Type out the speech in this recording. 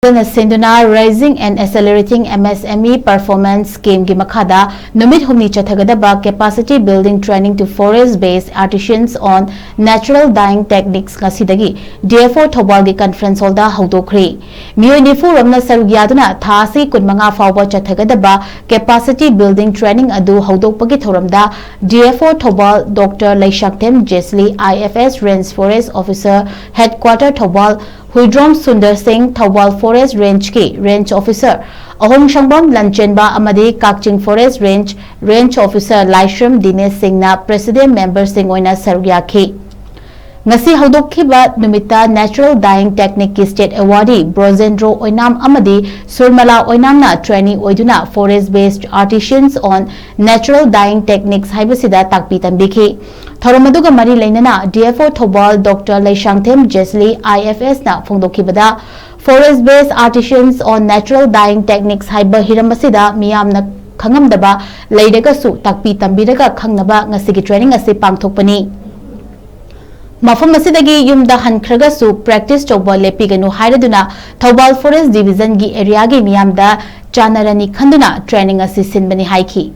Sinduna Raising and Accelerating MSME Performance Scheme ki MAKHADA NUMIT HUMNI CHATHAGADABA Capacity Building Training to Forest-Based Artisans on Natural Dyeing Techniques NGASIDAGI DFO Thoubal ki Conference Hall da HOUDOKHRE Miyoi nifu ramna sarug yaduna thasi kunmanga fawba CHATHAGADABA Capacity Building Training adu HOUDOKPagi thoramda DFO Thoubal Dr. Laishaktem Jesli IFS Range Forest Officer Headquarter Thoubal Huidrom Sundar Singh Thoubal Forest Range ki Range Officer Ahong Shangbam Lanchenba Amadi Kakching Forest Range Officer Laishram Dinesh Singh na President Member Singh oina sarugyaki Ngasi haudokhiba numita Natural Dyeing Technique ki State Awardee Brozendro oinam amadi Surmala oinamna trainee oiduna Forest Based Artisans on Natural Dyeing Techniques haibasida takpi tambiki Thoramaduga mari lainana DFO Thoubal Dr. Laishaktem Jesli IFS na phongdokhibada Forest Based Artisans on Natural Dyeing Techniques haiba hiramasida miyamna khangamdaba leidagasu takpi tambiraga khangnaba ngasigi training ase pangthokpani Mafam asidagi yumda hankragasu practice tawba lepiganu hairaduna Thoubal Forest Division gi area gi miyamda chanarani khanduna training asi sinbani haiki